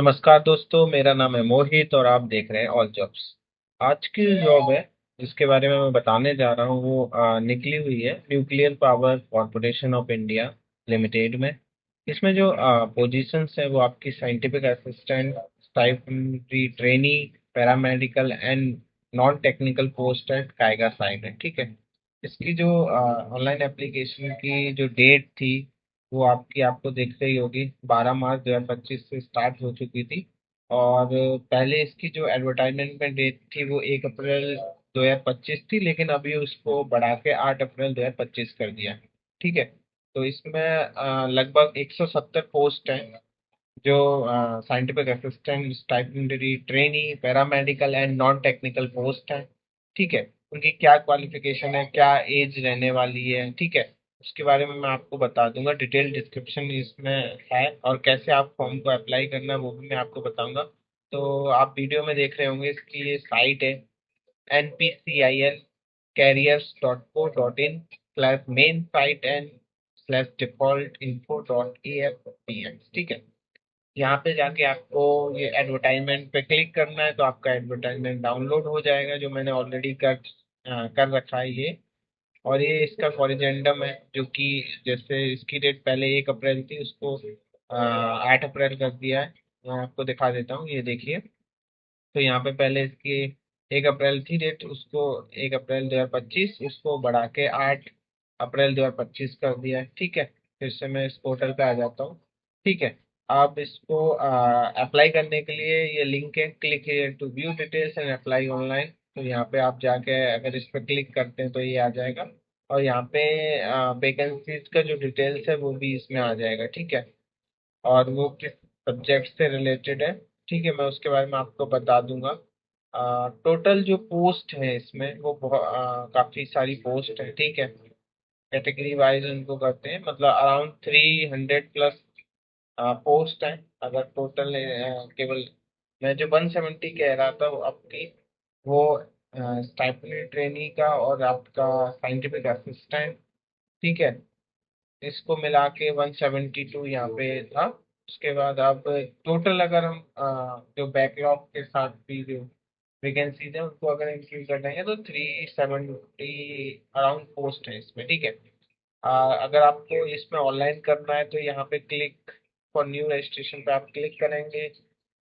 नमस्कार दोस्तों, मेरा नाम है मोहित और आप देख रहे हैं ऑल जॉब्स। आज की जो जॉब है जिसके बारे में मैं बताने जा रहा हूँ वो निकली हुई है nuclear power corporation of India limited में। इसमें जो पोजीशंस है वो आपकी scientific assistant, stipendiary trainee, paramedical and non technical post है, कायगा साइन है। ठीक है। इसकी जो ऑनलाइन एप्लीकेशन की जो डेट थी वो आपको दिख रही होगी, 12 मार्च 2025 से स्टार्ट हो चुकी थी। और पहले इसकी जो एडवर्टाइजमेंट में डेट थी वो 1 अप्रैल 2025 थी, लेकिन अभी उसको बढ़ा के 8 अप्रैल 2025 कर दिया। ठीक है। तो इसमें लगभग 170 पोस्ट हैं जो scientific assistant, stipendiary trainee, paramedical and non technical post हैं। ठीक है। उनकी क्या क्वालिफिकेशन है, क्या एज रहने वाली है, ठीक है, उसके बारे में मैं आपको बता दूंगा। डिटेल डिस्क्रिप्शन इसमें है और कैसे आप फॉर्म को अप्लाई करना है वो भी मैं आपको बताऊंगा। तो आप वीडियो में देख रहे होंगे, इसकी ये साइट है npcilcareers.co.in/main site and/default info.afpm। ठीक है। यहाँ पे जाके आपको ये एडवर्टाइजमेंट पे क्लिक करना है तो आपका एडवर्टाइजमेंट डाउनलोड हो जाएगा, जो मैंने ऑलरेडी कर रखा है ये। और ये इसका कॉरिजेंडम है जो कि जैसे इसकी डेट पहले 1 अप्रैल थी, उसको 8 अप्रैल कर दिया है। मैं आपको दिखा देता हूँ, ये देखिए। तो यहाँ पे पहले इसकी 1 अप्रैल थी डेट, उसको 1 अप्रैल 2025, उसको बढ़ा के 8 अप्रैल 2025 कर दिया है। ठीक है। फिर से मैं इस पोर्टल पे आ जाता हूँ। ठीक है। आप इसको अप्लाई करने के लिए ये लिंक है, click here to view details and apply online. तो यहाँ पे आप जाके अगर इस पर क्लिक करते हैं तो ये आ जाएगा। और यहाँ पे वैकेंसीज का जो डिटेल्स है वो भी इसमें आ जाएगा। ठीक है। और वो किस सब्जेक्ट से रिलेटेड है, ठीक है, मैं उसके बारे में आपको बता दूंगा। टोटल जो पोस्ट है इसमें वो काफ़ी सारी पोस्ट है। ठीक है। कैटेगरी वाइज उनको करते हैं, मतलब अराउंड 300 प्लस पोस्ट है। अगर टोटल केवल मैं जो 170 कह रहा था वो आपकी वो स्टाइपेंड ट्रेनी का और आपका साइंटिफिक असिस्टेंट। ठीक है। इसको मिला के 172 यहाँ पे था। उसके बाद अब टोटल अगर हम जो बैकलॉग के साथ भी जो वैकेंसीज है उनको अगर इंक्लूड कर देंगे तो 370 अराउंड पोस्ट है इसमें। ठीक है। अगर आपको इसमें ऑनलाइन करना है तो यहाँ पे क्लिक फॉर न्यू रजिस्ट्रेशन पे आप क्लिक करेंगे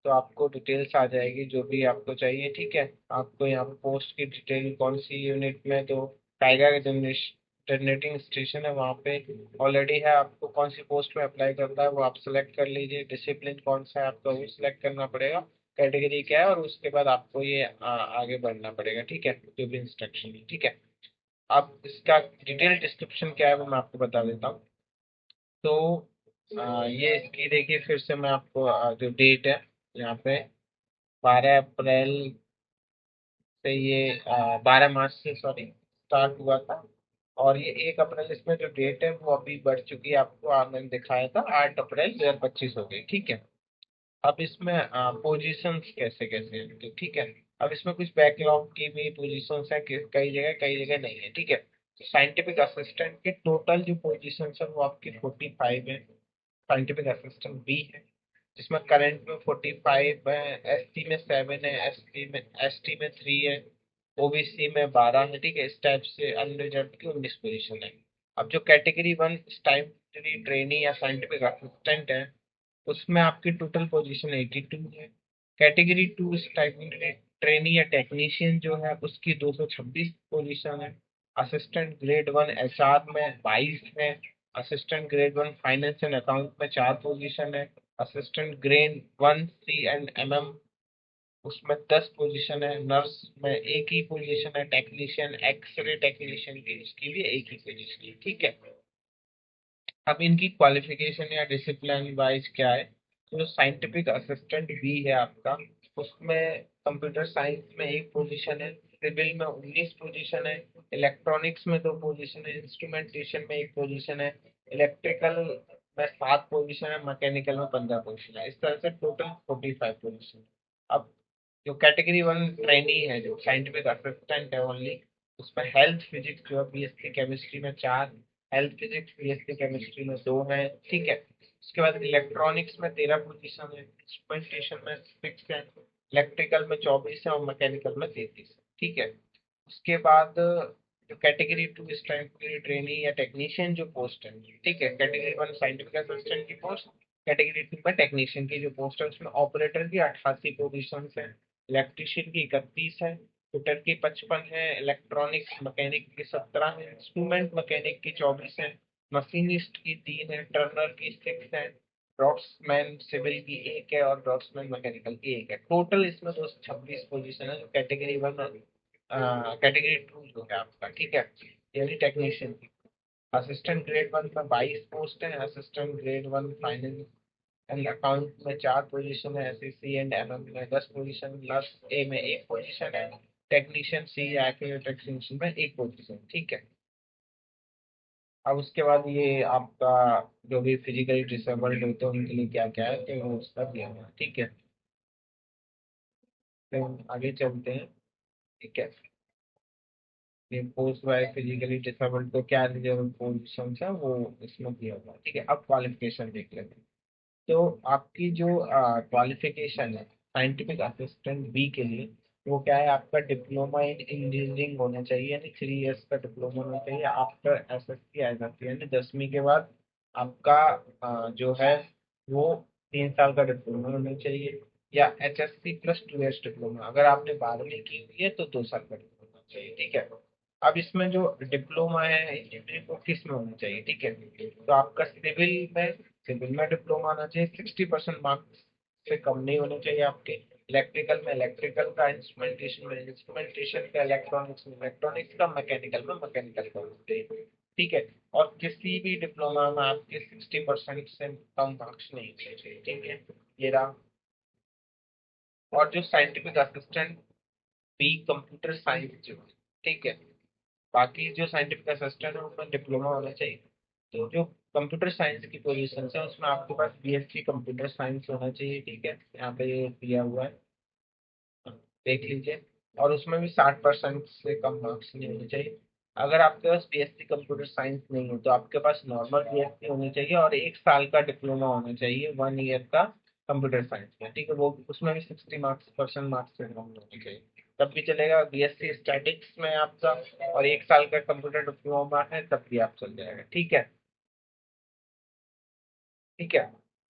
तो आपको डिटेल्स आ जाएगी जो भी आपको चाहिए। ठीक है। आपको यहाँ पे पोस्ट की डिटेल कौन सी यूनिट में, तो टाइगर जनरेटिंग स्टेशन है वहाँ पे ऑलरेडी है। आपको कौन सी पोस्ट में अप्लाई करना है वो आप सिलेक्ट कर लीजिए। डिसिप्लिन कौन सा है आपका वो सिलेक्ट करना पड़ेगा। कैटेगरी क्या है, और उसके बाद आपको ये आगे बढ़ना पड़ेगा। ठीक है, जो भी इंस्ट्रक्शन है। ठीक है। अब इसका डिटेल डिस्क्रिप्शन क्या है वो मैं आपको बता देता हूँ। तो ये इसकी देखिए, फिर से मैं आपको जो डेट है यहाँ पे 12 अप्रैल से ये 12 मार्च से सॉरी स्टार्ट हुआ था। और ये 1 अप्रैल, इसमें जो डेट है वो अभी बढ़ चुकी है, आपको मैंने दिखाया था 8 अप्रैल 2025 हो गई। ठीक है। अब इसमें पोजीशंस कैसे कैसे हैं, तो ठीक है। अब इसमें कुछ बैकलॉग की भी पोजीशंस हैं, कई जगह नहीं है। ठीक है। साइंटिफिक असिस्टेंट के टोटल जो पोजीशंस है वो आपकी 45 है। साइंटिफिक असिस्टेंट बी है जिसमें करंट में 45 है, एसटी में 7 है, एसटी में 3 है, ओबीसी में 12 है। ठीक है। इस टाइप से अनरिजर्व की 19 पोजीशन है। अब जो कैटेगरी 1 स्टाइपेंडरी ट्रेनी या साइंटिफिक असिस्टेंट है उसमें आपकी टोटल पोजीशन 82 है। कैटेगरी 2 स्टाइपेंडरी ट्रेनी या टेक्नीशियन जो है उसकी 226 पोजीशन है। असिस्टेंट ग्रेड 1 एचआर में 22 है। Assistant grade 1 finance and account में 4 पोजीशन है। Assistant grade 1 C and MM उसमें 10 पोजीशन है। नर्स में एक ही पोजीशन है। टेक्नीशियन एक्सरे टेक्नीशियन की इसकी भी एक ही पोजीशन है। ठीक है। अब इनकी क्वालिफिकेशन या डिसिप्लिन वाइज क्या है, तो जो साइंटिफिक असिस्टेंट भी है आपका उसमें कंप्यूटर साइंस में एक पोजीशन है, सिविल में 19 पोजीशन है, इलेक्ट्रॉनिक्स में 2 पोजीशन है, इंस्ट्रूमेंटेशन में एक पोजीशन है, इलेक्ट्रिकल में 7 पोजीशन है, मैकेनिकल में 15 पोजीशन है। इस तरह से टोटल 45 पोजीशन। अब जो कैटेगरी 1 ट्रेनी है जो साइंटिफिक असिस्टेंट है ओनली, उसमें हेल्थ फिजिक्स जो है बीएससी केमिस्ट्री में 4, हेल्थ फिजिक्स बीएससी केमिस्ट्री में 2 है। ठीक है। उसके बाद इलेक्ट्रॉनिक्स में 13 पोजीशन है, इंस्ट्रूमेंटेशन में 6 है, इलेक्ट्रिकल में 24 है और मैकेनिकल में 33 है। ठीक है। उसके बाद जो कैटेगरी 2 इस टाइप की ट्रेनी या टेक्नीशियन जो पोस्ट है, ठीक है, कैटेगरी 1 साइंटिफिक असिस्टेंट की पोस्ट, कैटेगरी 2 में टेक्नीशियन की जो पोस्ट है उसमें ऑपरेटर की 88 पोजीशन है, इलेक्ट्रीशियन की 31 है, फिटर की 55 है, इलेक्ट्रॉनिक्स मैकेनिक की 17 है, इंस्ट्रूमेंट मैकेनिक की 24 है, मशीनिस्ट की 3 है, टर्नर की 6 है, ड्रॉट्समैन सिविल की 1 है और ड्रॉट्समैन मैकेनिकल की 1 है। टोटल इसमें 226 पोजीशन है जो कैटेगरी 1 कैटेगरी 2 जो है आपका, ठीक है, यानी टेक्नीशियन की। असिस्टेंट ग्रेड 1 में 22 पोस्ट है, assistant grade 1 finance and account में 4 पोजीशन है, एसएससी एंड एमएम में 10 पोजीशन, प्लस ए में 1 पोजीशन है, टेक्नीशियन सी या टेक्नीशियन में 1 पोजीशन, ठीक है। अब उसके बाद ये आपका जो भी फिजिकली डिसेबल्ड होते हैं उनके लिए क्या क्या है तो वो उसका दिया हुआ है, ठीक है। तो हम आगे चलते हैं, ठीक है। ये पोस्ट बाय फिजिकली डिसेबल्ड को क्या रिजर्व पोजीशन है वो इसमें दिया हुआ है, ठीक है। अब क्वालिफिकेशन देख लेते हैं। तो आपकी जो क्वालिफिकेशन है साइंटिफिक असिस्टेंट बी के लिए, वो क्या है, आपका डिप्लोमा इन इंजीनियरिंग होना चाहिए, यानी 3 इयर्स का डिप्लोमा होना चाहिए आफ्टर एसएससी आ जाती है, यानी 10वीं के बाद आपका जो है वो 3 साल का डिप्लोमा होना चाहिए, या एचएससी प्लस 2 इयर्स डिप्लोमा। अगर आपने 12वीं की हुई है तो 2 साल का डिप्लोमा होना चाहिए, ठीक है। अब इसमें जो डिप्लोमा है इंजीनियरिंग को किस में होना चाहिए, ठीक है, तो आपका सिविल में डिप्लोमा आना चाहिए, 60% मार्क्स से कम नहीं होने चाहिए आपके। इलेक्ट्रिकल में इलेक्ट्रिकल का, इंस्ट्रूमेंटेशन में इंस्ट्रूमेंटेशन का, इलेक्ट्रॉनिक्स में इलेक्ट्रॉनिक्स का, मैकेनिकल में मैकेनिकल का होना चाहिए, ठीक है। और किसी भी डिप्लोमा में आपके 60% से कम मार्क्स नहीं होने चाहिए, ठीक है। ये रहा। और जो scientific assistant B computer science जो है, ठीक है, बाकी जो साइंटिफिक असिस्टेंट है उसमें डिप्लोमा होना चाहिए। तो जो कंप्यूटर साइंस की पोजीशन है उसमें आपके पास बीएससी कंप्यूटर साइंस होना चाहिए, ठीक है, यहाँ पे ये दिया हुआ है, देख लीजिए। और उसमें भी 60% से कम मार्क्स नहीं होने चाहिए। अगर आपके पास बीएससी कंप्यूटर साइंस नहीं है तो आपके पास नॉर्मल बीएससी होनी चाहिए और 1 साल का डिप्लोमा होना चाहिए 1 ईयर का कंप्यूटर साइंस में, ठीक है, वो उसमें भी 60% मार्क्स से कम होने चाहिए, तब भी चलेगा। बीएससी स्टैटिक्स में आपका और 1 साल का कंप्यूटर डिप्लोमा है तब भी आप चल जाएगा, ठीक है। ठीक है,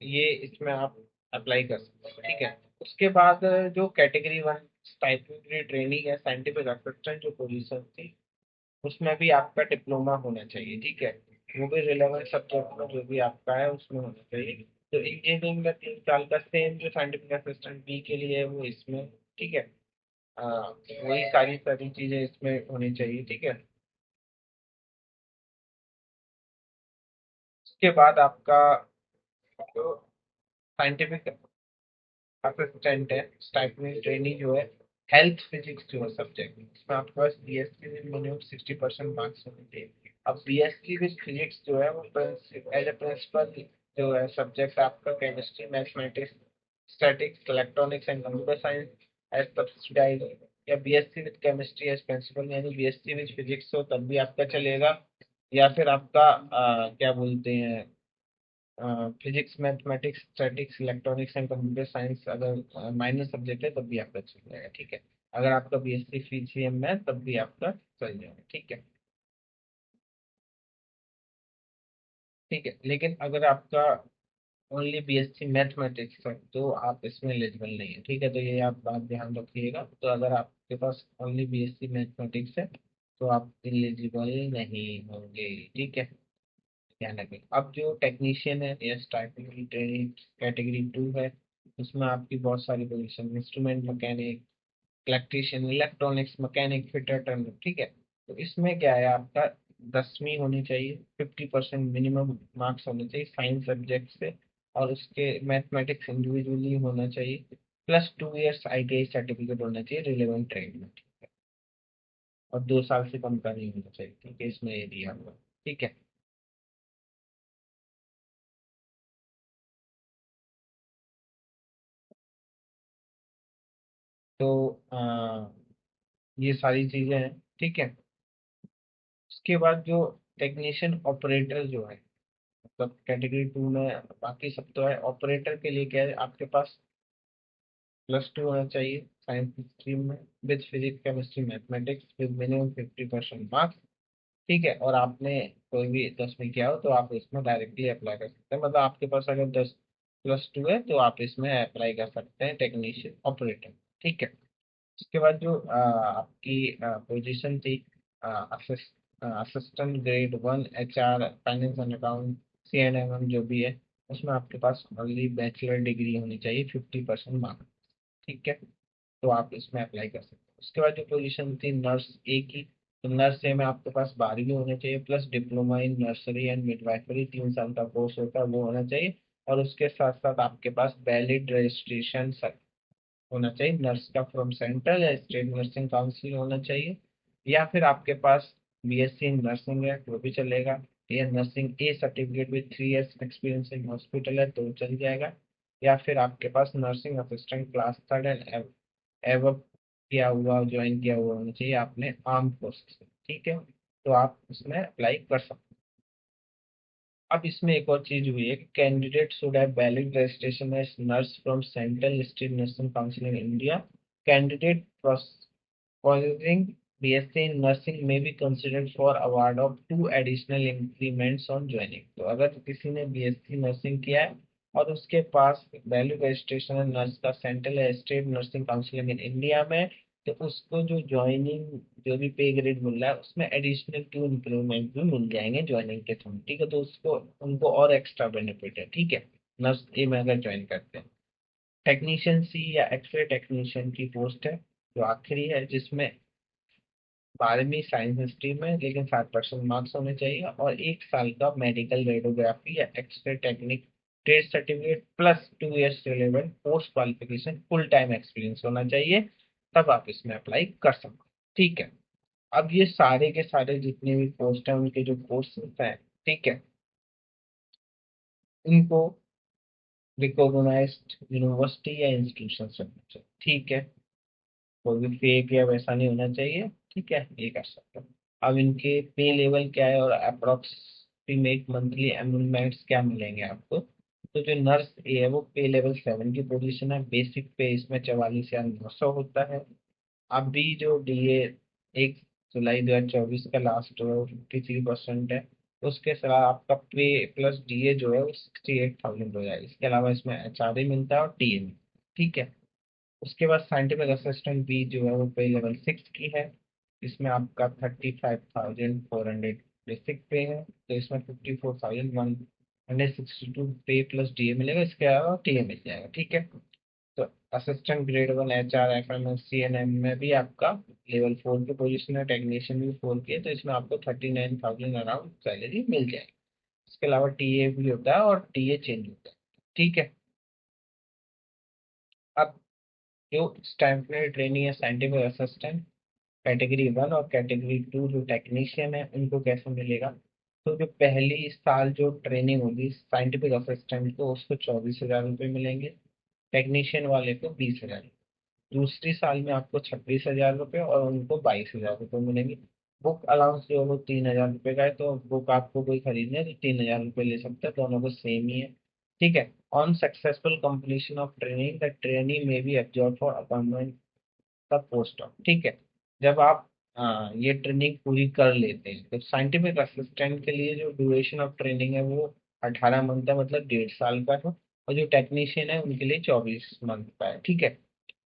ये इसमें आप अप्लाई कर सकते हो, ठीक है। उसके बाद जो कैटेगरी 1 स्टाइपेंडरी ट्रेनिंग है साइंटिफिक असिस्टेंट जो पोजीशन थी उसमें भी आपका डिप्लोमा होना चाहिए, ठीक है, वो भी रिलेवेंट सब्जेक्ट में जो भी आपका है उसमें होना चाहिए। तो इंजीनियरिंग में 3 साल का सेम जो साइंटिफिक असिस्टेंट बी के लिए है वो इसमें, ठीक है। वही सारी सारी चीजें इसमें होनी चाहिए, ठीक है। उसके बाद आपका जो साइंटिफिक असिस्टेंट है स्टाइपेंड ट्रेनिंग जो है हेल्थ फिजिक्स जो है सब्जेक्ट इसमें आपके पास बीएससी में मिनिमम 60% मार्क्स होने चाहिए। अब बीएससी विद फिजिक्स जो है वो एज ए प्रिंसिपल जो है सब्जेक्ट आपका chemistry mathematics statics electronics and computer science as subsidiary, या BSc with chemistry as principal, यानी बीएससी विद फिजिक्स हो तब भी आपका चलेगा, या फिर आपका क्या बोलते हैं physics mathematics statics electronics and computer science अगर माइनर सब्जेक्ट है तब भी आपका चल जाएगा, ठीक है। अगर आपका बीएससी पीसीएम है तब भी आपका चल जाएगा, ठीक है। ठीक है, लेकिन अगर आपका ओनली बीएससी मैथमेटिक्स है तो आप इसमें एलिजिबल नहीं है, ठीक है, तो ये आप बात ध्यान रखिएगा। तो अगर आपके पास ओनली बीएससी मैथमेटिक्स है तो आप एलिजिबल नहीं होंगे, ठीक है, ध्यान रखें। अब जो टेक्नीशियन है या स्टाइपेंड ट्रेनिंग कैटेगरी 2 है उसमें आपकी बहुत सारी position instrument mechanic electrician electronics mechanic fitter Turner, ठीक है। तो इसमें क्या है आपका 10वीं होनी चाहिए, 50% मिनिमम मार्क्स होने चाहिए साइंस सब्जेक्ट से, और उसके मैथमेटिक्स इंडिविजुअली होना चाहिए, प्लस 2 इयर्स आईटीआई सर्टिफिकेट होना चाहिए रिलेवेंट ट्रेड में, और 2 साल से कम का नहीं होना चाहिए, ठीक है, इसमें ये दिया हुआ है, ठीक है। तो ये सारी चीजें हैं, ठीक है। उसके बाद जो टेक्नीशियन ऑपरेटर जो है सब कैटेगरी 2 में बाकी सब तो है। ऑपरेटर के लिए क्या है, आपके पास +2 होना चाहिए साइंस स्ट्रीम में, with physics chemistry mathematics with minimum 50% marks. ठीक है, और आपने कोई भी 10वीं किया हो तो आप इसमें डायरेक्टली अप्लाई कर सकते हैं। मतलब आपके पास अगर 10+2 है तो आप इसमें अप्लाई कर सकते हैं टेक्नीशियन ऑपरेटर। ठीक है। उसके बाद जो आपकी पोजीशन थी, assistant grade 1 HR finance and account CNMM जो भी है, उसमें आपके पास ओनली बैचलर डिग्री होनी चाहिए, 50% मार्क्स। ठीक है, तो आप इसमें अप्लाई कर सकते हैं। उसके बाद जो पोजीशन थी नर्स 1 की, तो नर्स 1 में आपके पास 12वीं होनी चाहिए plus diploma in nursery and midwifery, 3 साल का कोर्स होता है वो होना चाहिए। और उसके साथ साथ आपके पास वैलिड रजिस्ट्रेशन होना चाहिए नर्स का फ्रॉम सेंट्रल या स्टेट नर्सिंग काउंसिल होना चाहिए। या फिर आपके पास BSc इन नर्सिंग है वो भी चलेगा, या nursing certificate with 3 years experience in hospital है तो चल जाएगा। या फिर आपके पास nursing assistant class 3rd and एवं किया हुआ ज्वाइन किया हुआ होना चाहिए आपने आर्म फोर्सेस में। ठीक है, तो आप इसमें अप्लाई कर सकते हैं। अब इसमें एक और चीज हुई है कि candidate should have valid registration as nurse from central state nursing council in India. Candidate possessing BSc in nursing may be considered for award of 2 additional increments on joining। तो अगर किसी ने BSc नर्सिंग किया है और उसके पास value registration है nurse का सेंट्रल या state nursing council in India में, तो उसको जो ज्वाइनिंग जो भी पे ग्रेड मिल रहा है उसमें एडिशनल 2 इंक्रीमेंट भी मिल जाएंगे ज्वाइनिंग के थ्रू। ठीक है, तो उसको उनको और एक्स्ट्रा बेनिफिट है। ठीक है, नर्स 1 में अगर ज्वाइन करते हैं। टेक्नीशियन 3 या एक्सरे टेक्नीशियन की पोस्ट है जो आखिरी है, जिसमें 12वीं साइंस स्ट्रीम में लेकिन 60% मार्क्स होने चाहिए, और 1 साल का मेडिकल रेडियोग्राफी या x-ray technique trade certificate plus 2 years relevant post qualification full time experience होना चाहिए, तब आप इसमें अप्लाई कर सकते हैं। ठीक है, अब ये सारे के सारे जितने भी पोस्ट हैं उनके जो कोर्स हैं, ठीक है, इनको रिकॉग्नाइज्ड यूनिवर्सिटी या इंस्टीट्यूशन से होना चाहिए। ठीक है, कोई भी फेक या वैसा नहीं होना चाहिए। ठीक है, ये कर सकते हैं। अब इनके पे लेवल क्या है और अप्रोक्सीमेट मंथली एमोनमेंट्स क्या मिलेंगे आपको। तो जो नर्स 1 है वो पे लेवल 7 की पोजीशन है, बेसिक पे इसमें 44,900 होता है। अभी जो DA 1 जुलाई 2024 का लास्ट जो है वो 53% है। उसके साथ आपका पे प्लस DA जो है वो 68,000 हो जाएगा। इसके अलावा इसमें HRA मिलता है और टीए मिलता है। ठीक है, उसके बाद साइंटिफिक असिस्टेंट 2 जो है वो पे लेवल 6 की है। इसमें आपका 35,400 बेसिक पे है, तो इसमें 54,162 पे प्लस DA मिलेगा। इसके अलावा टीए मिल जाएगा। ठीक है, तो assistant grade 1 HR FMS CNM में भी आपका लेवल 4 की पोजीशन है, टेक्नीशियन भी 4 की है, तो इसमें आपको 39,000 अराउंड सैलरी मिल जाएगी। इसके अलावा टीए भी होता है और टीए चेंज होता है। ठीक है, अब जो स्टैम्पलर ट्रेनिंग है साइंटिफिक असिस्टेंट कैटेगरी 1 और कैटेगरी 2 जो टेक्नीशियन है उनको कैसे मिलेगा। तो जो पहली साल जो ट्रेनिंग होगी साइंटिफिक असिस्टेंट को उसको 24,000 रुपये मिलेंगे, टेक्नीशियन वाले को 20,000। दूसरी साल में आपको 26,000 रुपये और उनको 22,000 रुपये मिलेंगे। बुक अलाउंस जो है वो 3,000 रुपये का है, तो बुक आपको कोई खरीदना है तो 3,000 रुपये ले सकते हैं, दोनों को सेम ही है। ठीक है, on successful completion of training the training में be absorb for appointment the post of. ठीक है, जब आप ये ट्रेनिंग पूरी कर लेते हैं तो साइंटिफिक असिस्टेंट के लिए जो ड्यूरेशन ऑफ ट्रेनिंग है वो 18 मंथ है, मतलब 1.5 साल का है। और जो टेक्नीशियन है उनके लिए 24 मंथ का है। ठीक है,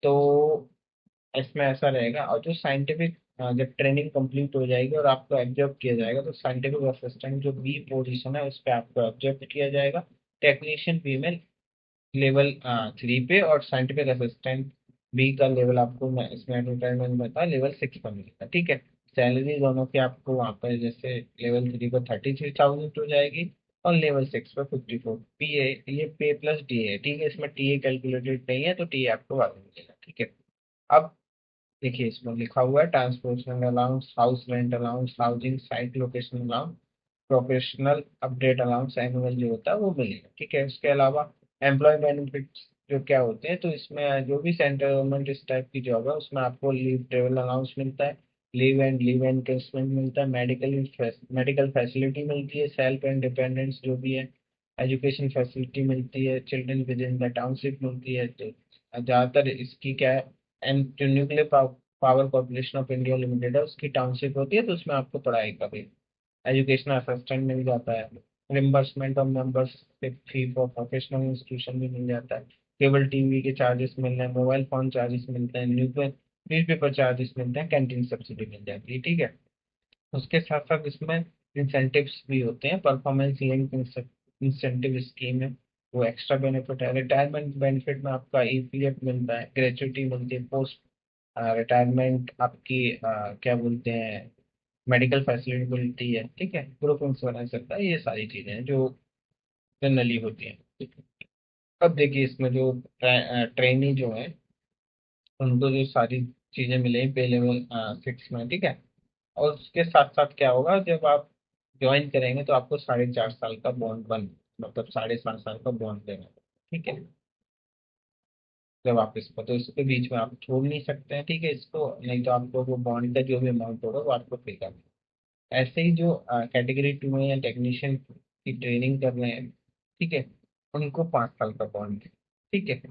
तो इसमें ऐसा रहेगा। और जो साइंटिफिक जब ट्रेनिंग कंप्लीट हो जाएगी और आपको एब्जॉर्ब किया जाएगा तो साइंटिफिक असिस्टेंट जो बी पोजीशन है उस पर आपको एब्जॉर्ब किया जाएगा, टेक्नीशियन 2 में लेवल 3 पे, और साइंटिफिक असिस्टेंट बी का लेवल आपको मैं इसमें एडवर्टाइजमेंट में बता लेवल 6 पर मिलेगा। ठीक है, सैलरी दोनों की आपको वहाँ पर जैसे लेवल 3 पर 33,000 हो जाएगी और लेवल 6 पर 54। पी ए ये पे प्लस डी है। ठीक है, इसमें टीए कैलकुलेटेड नहीं है तो टीए आपको बाद में मिलेगा। ठीक है, अब देखिए इसमें लिखा हुआ है transportation allowance, house rent allowance, housing site location allowance, professional update allowance annual जो होता है वो मिलेगा। ठीक है, इसके अलावा एम्प्लॉय बेनिफिट्स जो क्या होते हैं, तो इसमें जो भी सेंट्रल गवर्नमेंट इस टाइप की जॉब है उसमें आपको लीव ट्रेवल अलाउंस मिलता है, लीव एनकेसमेंट मिलता है, मेडिकल फैसिलिटी मिलती है, सेल्फ एंड डिपेंडेंस जो भी है, एजुकेशन फैसिलिटी मिलती है, children with in the township मिलती है। तो ज़्यादातर इसकी क्या है, एंड जो nuclear power corporation of India limited है उसकी टाउनशिप होती है, तो उसमें आपको पढ़ाई का भी एजुकेशनल असिस्टेंट मिल जाता है, reimbursement of membership fee for professional institution भी मिल जाता है, केबल टीवी के चार्जेस मिल रहे हैं, मोबाइल फोन चार्जेस मिलते हैं, न्यूज़पेपर चार्जेस मिलते हैं, कैंटीन सब्सिडी मिल जाती है, ठीक है। उसके साथ साथ इसमें इंसेंटिव्स भी होते हैं, परफॉर्मेंस लिंक इंसेंटिव स्कीम है, वो एक्स्ट्रा बेनिफिट है। रिटायरमेंट बेनिफिट में आपका ईपीएफ मिलता है, ग्रेचुइटी मिलती है, पोस्ट रिटायरमेंट आपकी क्या बोलते हैं, मेडिकल फैसिलिटी मिलती है, ठीक है, ग्रुप इंश्योरेंस चलता है, ये सारी चीजें हैं जो जनरली होती हैं, ठीक है। अब देखिए इसमें जो ट्रेनी जो है उनको जो सारी चीजें मिलेंगी पे लेवल 6 में, ठीक है। और उसके साथ साथ क्या होगा, जब आप ज्वाइन करेंगे तो आपको 4.5 साल का बॉन्ड बन, मतलब 7.5 साल का बॉन्ड देना है, ठीक है। जब आप इसको, तो इसके बीच में आप छोड़ नहीं सकते हैं, ठीक है, इसको नहीं तो आपको वो बॉन्ड का जो भी अमाउंट होगा वो आपको पे करना है। ऐसे ही जो कैटेगरी 2 में या टेक्नीशियन की ट्रेनिंग कर रहे हैं, ठीक है, उनको 5 साल का बॉन्ड है, ठीक है।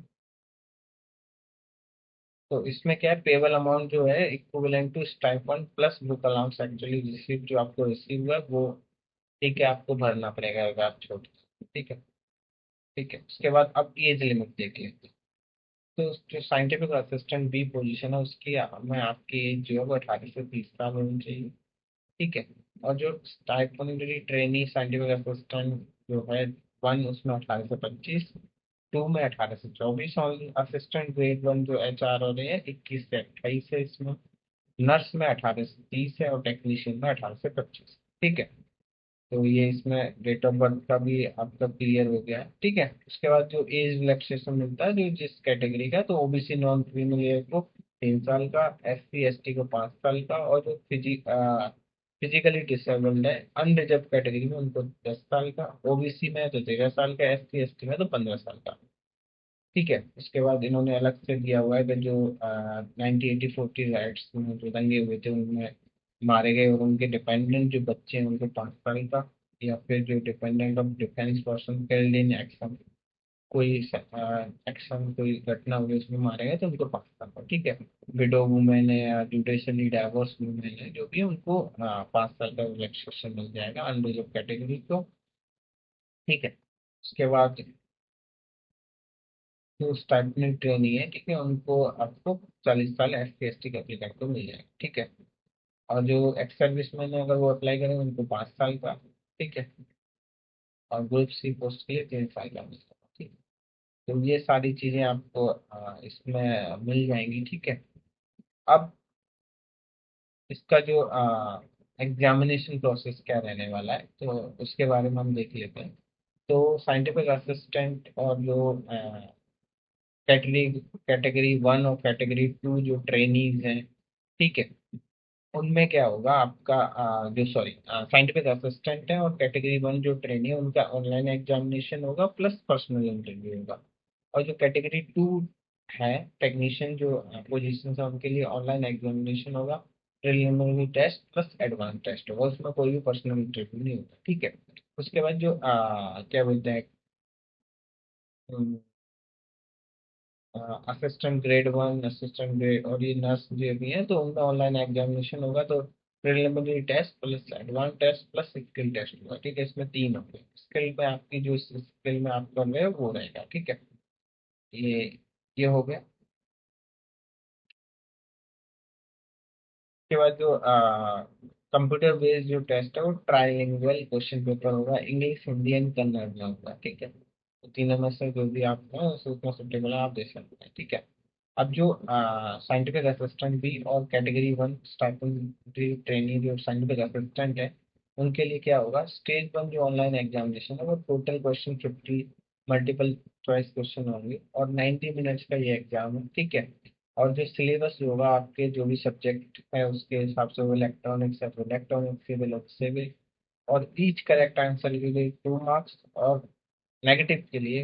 तो इसमें क्या है, पेबल अमाउंट जो है equivalent to stipend plus book allowance actually receive, जो आपको रिसीव हुआ है वो, ठीक है, आपको भरना पड़ेगा अगर आप छोटे, ठीक है। ठीक है, उसके बाद अब एज लिमिट देख लेते हैं। तो जो साइंटिफिक असिस्टेंट बी पोजीशन है उसकी में आपकी एज जो है वो 18 से 30 साल होनी चाहिए, ठीक है। और जो स्टाइपेंडरी ट्रेनी साइंटिफिक असिस्टेंट जो है 1, उसमें 18 से 25, 2 में 18 से 24, और असिस्टेंट ग्रेड 1 जो HR और है 21 से 28 है इसमें, नर्स में 18 से 30 है, और टेक्नीशियन में 18 से 25, ठीक है। तो ये इसमें डेट ऑफ बर्थ का भी आपका क्लियर हो गया है, ठीक है। उसके बाद जो एज रिलैक्सेशन मिलता है जो जिस कैटेगरी का, तो ओबीसी नॉन क्रीमी को 3 साल का, SC ST को 5 साल का, और जो फिजिकली डिसेबल्ड है अनरिजर्व कैटेगरी में उनको 10 साल का, ओबीसी में है तो 13 साल का, SC ST में तो 15 साल का, ठीक है। उसके बाद इन्होंने अलग से दिया हुआ है कि जो 1980-40 राइट्स में जो दंगे हुए थे उनमें मारे गए और उनके डिपेंडेंट जो बच्चे हैं उनको 5 साल का, या फिर जो dependent of defence person killed in action, कोई एक्शन कोई घटना हुई उसमें मारे गए तो उनको 5 साल का, ठीक है। विडो वुमेन है या जुडिशली डाइवोर्स वुमेन है जो भी, उनको 5 साल का रिलैक्सेशन मिल जाएगा अनरिजर्व कैटेगरी को, ठीक है। उसके बाद जो स्टाइपेंड ट्रेनी है, ठीक है, उनको आपको 40 साल SC ST कैटेगरी को मिल जाएगा, ठीक है। और जो एक्स सर्विस मैन है अगर वो अप्लाई करें उनको 5 साल का, ठीक है। और ग्रुप सी पोस्ट के लिए 3 साल का मिलता है, ठीक है। तो ये सारी चीजें आपको इसमें मिल जाएंगी, ठीक है। अब इसका जो एग्जामिनेशन प्रोसेस क्या रहने वाला है तो उसके बारे में हम देख लेते हैं। तो साइंटिफिक असिस्टेंट और जो कैटेगरी कैटेगरी 1 और कैटेगरी 2 जो ट्रेनीज हैं, ठीक है, उनमें क्या होगा आपका जो सॉरी साइंटिफिक असिस्टेंट है और कैटेगरी 1 जो ट्रेनी है उनका ऑनलाइन एग्जामिनेशन होगा प्लस पर्सनल इंटरव्यू होगा। और जो कैटेगरी 2 है टेक्नीशियन जो पोजीशन है उनके लिए ऑनलाइन एग्जामिनेशन होगा, preliminary test plus advance test होगा, उसमें कोई भी पर्सनल इंटरव्यू नहीं होगा, ठीक है। उसके बाद जो क्या बोलते हैं, असिस्टेंट ग्रेड 1, असिस्टेंट ग्रेड और ये नर्स जो भी है तो उनका ऑनलाइन एग्जामिनेशन होगा, तो preliminary test plus advance test plus skill test होगा, ठीक है। इसमें 3 होंगे, स्किल में आपकी जो स्किल में आप कर रहे हो वो रहेगा, ठीक है। ये ये हो गया। उसके बाद जो कंप्यूटर बेस्ड जो टेस्ट है वो ट्राइलिंगुअल क्वेश्चन पेपर होगा, इंग्लिश हिंदी एंड कन्नड़ में होगा, ठीक है। तो तीनों में से जो भी आप हैं उसमें सुटेबल आप दे सकते हैं, ठीक है। अब जो साइंटिफिक असिस्टेंट भी और कैटेगरी 1 स्टाइपेंडरी ट्रेनी जो साइंटिफिक असिस्टेंट है उनके लिए क्या होगा, स्टेज 1 जो ऑनलाइन एग्जामिनेशन है वो total question 50 multiple choice question होंगे और 90 मिनट्स का ये एग्जाम है, ठीक है। और जो सिलेबस होगा आपके जो भी सब्जेक्ट है उसके हिसाब से, वो इलेक्ट्रॉनिक्स है तो इलेक्ट्रॉनिक्स, सिविल है तो सिविल, और ईच करेक्ट आंसर के लिए 2 मार्क्स, और नेगेटिव के लिए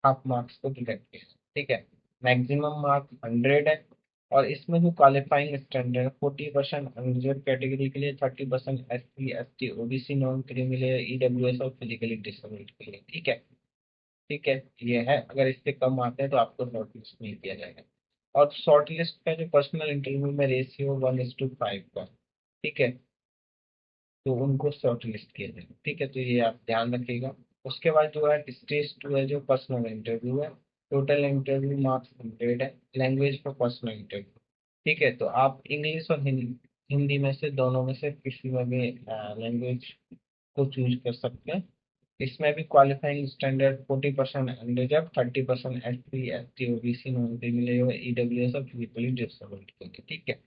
हाफ मार्क्स को डिडक्ट किया, ठीक है। मैक्सिमम मार्क 100 है, और इसमें जो क्वालिफाइंग स्टैंडर्ड 40% अनरिजर्व कैटेगरी के लिए, 30% SC ST OBC non creamy layer EWS और फिजिकली डिसेबल्ड के लिए। ठीक है। ठीक है, ये है। अगर इससे कम आते हैं तो आपको शॉर्ट लिस्ट नहीं किया जाएगा। और शॉर्ट लिस्ट का जो पर्सनल इंटरव्यू में रेशियो 1:5 का। ठीक है, तो उनको शॉर्ट लिस्ट किया जाएगा। ठीक है, तो ये आप ध्यान रखिएगा। उसके बाद जो है स्टेज 2 है, जो पर्सनल इंटरव्यू है। टोटल इंटरव्यू मार्क्स 100 है, लैंग्वेज फॉर पर्सनल इंटरव्यू। ठीक है, तो आप इंग्लिश और हिंदी हिंदी में से, दोनों में से किसी में भी लैंग्वेज को चूज कर सकते हैं। इसमें भी qualifying standard 40% unreserved, 30% SC ST OBC non creamy EWS और फिजिकली डिसेबल्ड के लिए। ठीक है।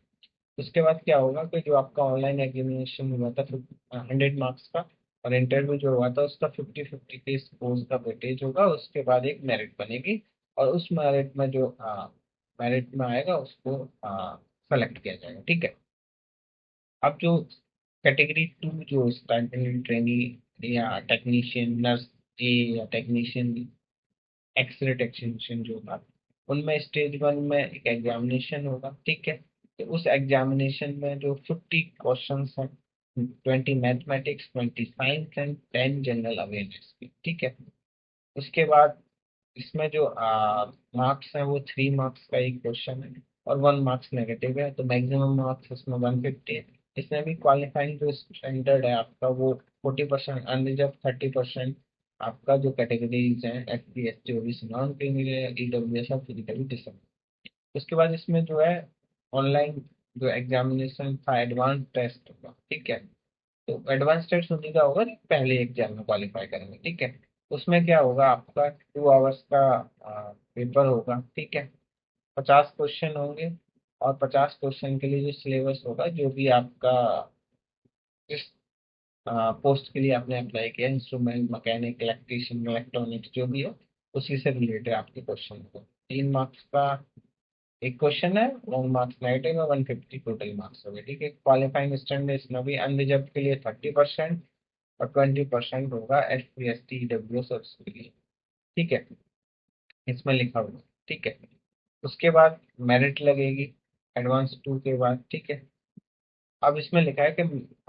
उसके बाद क्या होगा कि जो आपका ऑनलाइन एग्जामिनेशन हुआ था 100 मार्क्स का, और इंटरव्यू जो हुआ था उसका 50-50 के स्कोर का वेटेज होगा। उसके बाद एक मेरिट बनेगी, और उस मेरिट में जो मेरिट में आएगा उसको सेलेक्ट किया जाएगा। ठीक है। अब जो कैटेगरी 2, जो स्टाइपेंड ट्रेनी या टेक्नीशियन नर्स ए या टेक्नीशियन एक्सरे टेक्नीशियन जो था, उनमें स्टेज 1 में एक एग्जामिनेशन होगा। ठीक है, तो उस एग्जामिनेशन में जो 50 क्वेश्चंस हैं, 20 mathematics, 20 science and 10 general awareness की। ठीक है। उसके बाद इसमें जो मार्क्स है वो 3 मार्क्स का एक क्वेश्चन है, और 1 मार्क्स नेगेटिव है, तो मैक्सिमम मार्क्स इसमें 150 है। इसमें भी क्वालिफाइंग जो स्टैंडर्ड है आपका वो 40% अनरिजर्व, 30% आपका जो कैटेगरीज हैं SC ST OBC non creamy layer EWS और फिजिकली डिसेबल्ड। उसके बाद इसमें जो है ऑनलाइन जो एग्जामिनेशन था, एडवांस टेस्ट होगा। ठीक है, तो एडवांस टेस्ट उन्हीं का होगा जो पहले एग्जाम में क्वालिफाई करेंगे। ठीक है, उसमें क्या होगा, आपका 2 आवर्स का पेपर होगा। ठीक है, 50 क्वेश्चन होंगे, और 50 क्वेश्चन के लिए जो सिलेबस होगा, जो भी आपका जिस पोस्ट के लिए आपने अप्लाई किया, इंस्ट्रूमेंट मैकेनिक इलेक्ट्रीशियन इलेक्ट्रॉनिक्स जो भी हो, उसी से रिलेटेड आपके क्वेश्चन हो। 3 मार्क्स का एक क्वेश्चन है, 1 मार्क्स नेगेटिव है, 150 टोटल मार्क्स हो गए। ठीक है, क्वालिफाइंग स्टैंडर्ड इसमें भी अनरिजर्व के लिए 30% और 20% होगा SC ST EWS और उसके लिए। ठीक है, इसमें लिखा हुआ है। ठीक है, उसके बाद मेरिट लगेगी एडवांस 2 के बाद। ठीक है, अब इसमें लिखा है कि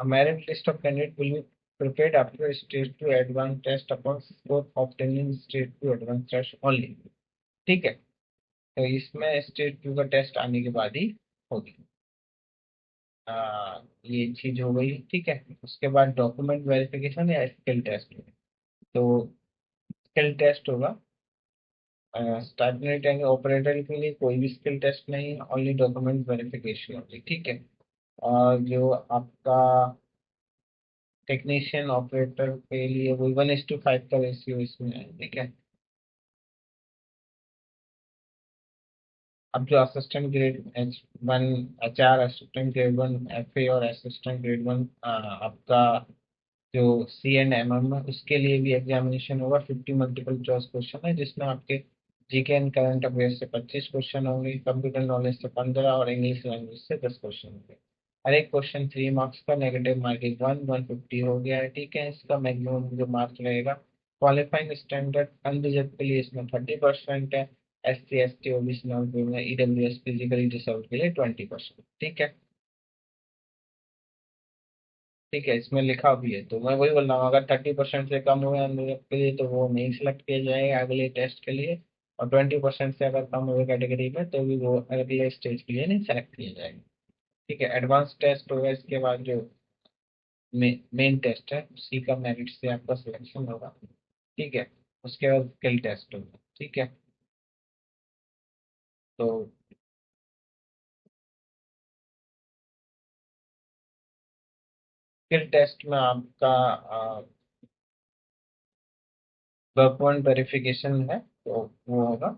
merit list of candidate will be prepared after stage 2 advanced test upon score obtaining stage 2 advanced test only। ठीक है, तो इसमें स्टेज 2 का टेस्ट आने के बाद ही होगी। ये चीज हो गई। ठीक है, उसके बाद डॉक्यूमेंट वेरिफिकेशन या स्किल टेस्ट। तो स्किल टेस्ट होगा। स्टार्टिंग ऑपरेटर के लिए कोई भी स्किल टेस्ट नहीं, ओनली डॉक्यूमेंट वेरिफिकेशन होगी। ठीक है, और जो आपका टेक्नीशियन ऑपरेटर के लिए वो 1:5 का रेशियो इसमें है। ठीक है, अब जो assistant grade H1 HR, assistant grade 1 FA और असिस्टेंट ग्रेड 1 आपका जो C&MM है, उसके लिए भी एग्जामिनेशन होगा। 50 मल्टीपल चॉइस क्वेश्चन है, जिसमें आपके जीके एंड करंट अफेयर से 25 क्वेश्चन होंगे, कंप्यूटर नॉलेज से 15 और इंग्लिश लैंग्वेज से 10 क्वेश्चन होंगे। हर एक क्वेश्चन 3 मार्क्स का, नेगेटिव मार्किंग 150 हो गया है। ठीक है, इसका मैक्सिमम जो मार्क्स रहेगा, क्वालिफाइंग स्टैंडर्ड अनरिजर्व के लिए इसमें 30% है, SC ST OBC non criminal EWS physically disabled के लिए 20%। ठीक है। ठीक है, इसमें लिखा भी है, तो मैं वही बोल रहा हूँ, अगर 30% से कम हुए अनरिजर्व के लिए तो वो नहीं सिलेक्ट किया जाएगा अगले टेस्ट के लिए, और 20% से अगर कम हुए कैटेगरी में तो भी वो अगले स्टेज के लिए नहीं सेलेक्ट किया जाएगा। ठीक है, एडवांस टेस्ट होगा। इसके बाद जो मेन टेस्ट है, उसी का मेरिट से आपका सिलेक्शन होगा। ठीक है, उसके बाद स्किल टेस्ट होगा। ठीक है, तो स्किल टेस्ट में आपका डॉक्यूमेंट वेरिफिकेशन है, तो वो होगा।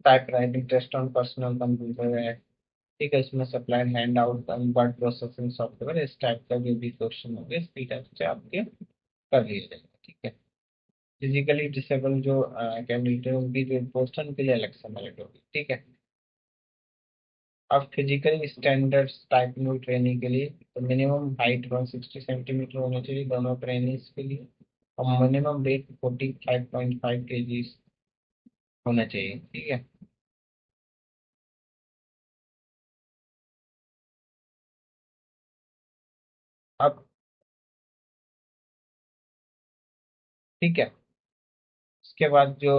Type writing test on personal computer है। ठीक है, इसमें supplied hand out word processing software, इस टाइप का जो भी क्वेश्चन होंगे इसकी टाइप से आपके कर लिए जाएंगे। ठीक है, फिजिकली डिसेबल जो कैंडिडेट होगी, जो पोस्टन के लिए अलग से मेरिट होगी। ठीक है, अब physically standards type new training के लिए, तो मिनिमम हाइट 160 सेंटीमीटर होनी चाहिए दोनों ट्रेनिंग्स के लिए, और मिनिमम वेट 45.5 kg होना चाहिए। ठीक है, ठीक है। उसके बाद जो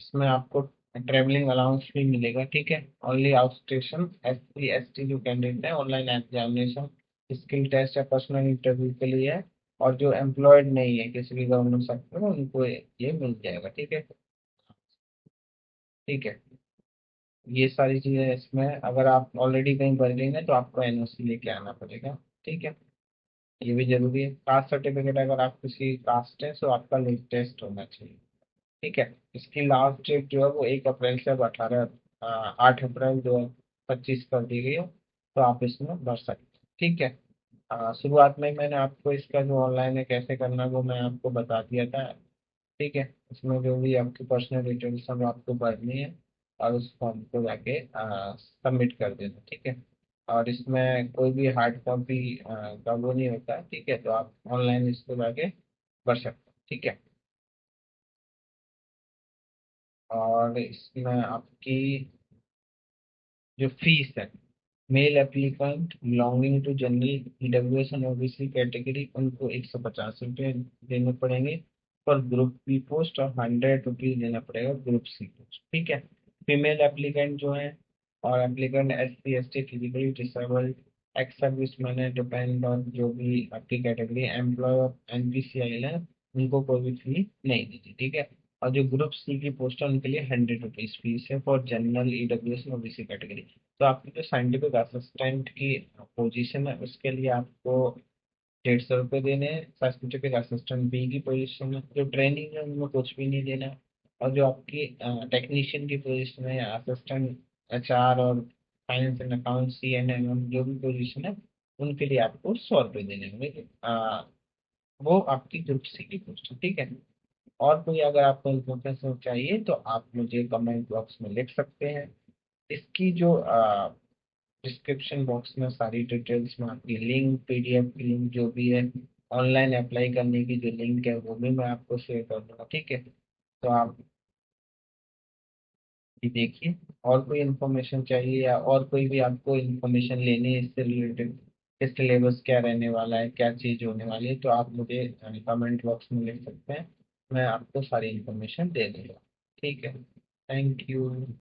इसमें आपको ट्रेवलिंग अलाउंस भी मिलेगा। ठीक है। Only out station SC ST जो कैंडिडेट है ऑनलाइन एग्जामिनेशन, स्किल टेस्ट या पर्सनल इंटरव्यू के लिए है, और जो एम्प्लॉयड नहीं है किसी भी गवर्नमेंट सेक्टर में उनको ये मिल जाएगा। ठीक है। ठीक है। ये सारी चीजें इसमें, अगर आप ऑलरेडी कहीं भर रही हैं तो आपको NOC लेके आना पड़ेगा। ठीक है। ये भी जरूरी है। कास्ट सर्टिफिकेट, अगर आप किसी कास्ट है तो आपका लेटेस्ट होना चाहिए। ठीक है। इसकी लास्ट डेट जो है वो 1 अप्रैल से अब 8 अप्रैल 2025 कर दी गई है, तो आप इसमें भर सकते हैं। ठीक है। शुरुआत में मैंने आपको इसका जो ऑनलाइन है कैसे करना है वो मैं आपको बता दिया था। ठीक है। इसमें जो भी आपकी पर्सनल डिटेल्स सब आपको भरनी है, और उस फॉर्म को जाके सबमिट कर देना। ठीक है। और इसमें कोई भी हार्ड कॉपी का वो नहीं होता है। ठीक है। तो आप ऑनलाइन इसको जाके भर सकते हैं। ठीक है। और इसमें आपकी जो फीस है, male applicant belonging to general EWS and OBC category, उनको 150 रुपये देने पड़ेंगे पर ग्रुप बी पोस्ट, और 100 रुपीज देना पड़ेगा ग्रुप सी पोस्ट। ठीक है। फीमेल एप्लीकेंट जो है, और applicant SC ST physically disabled, ex service man है, डिपेंड और जो भी आपकी कैटेगरी एम्प्लॉय और NPCI है, उनको कोई भी फी नहीं देती। ठीक है। और जो ग्रुप सी की पोस्ट है उनके लिए 100 रुपीज फीस है फॉर जनरल EWS और OBC कैटेगरी। तो आपकी जो साइंटिफिक असिस्टेंट की पोजीशन है उसके लिए आपको 150 रुपये देने हैं। साइंटिफिक असिस्टेंट बी की पोजीशन है, जो ट्रेनिंग है उनमें कुछ भी नहीं देना है। और जो आपकी टेक्नीशियन की पोजीशन है, असिस्टेंट HR और फाइनेंस एंड अकाउंट CNM जो भी पोजीशन है, उनके लिए आपको 100 रुपये देने होंगे। वो आपकी ग्रुप सी की पोस्ट है। ठीक है। और कोई अगर आपको इन्फॉर्मेशन चाहिए तो आप मुझे कमेंट बॉक्स में लिख सकते हैं। इसकी जो डिस्क्रिप्शन बॉक्स में सारी डिटेल्स में आपकी लिंक, PDF की लिंक जो भी है, ऑनलाइन अप्लाई करने की जो लिंक है वो भी मैं आपको शेयर कर दूंगा। ठीक है। तो आप ये देखिए। और कोई इन्फॉर्मेशन चाहिए या और कोई भी आपको इन्फॉर्मेशन लेनी है इससे रिलेटेड, इस सिलेबस क्या रहने वाला है, क्या चीज़ होने वाली है, तो आप मुझे कमेंट बॉक्स में लिख सकते हैं। मैं आपको सारी इन्फॉर्मेशन दे दूंगा। ठीक है। Thank you.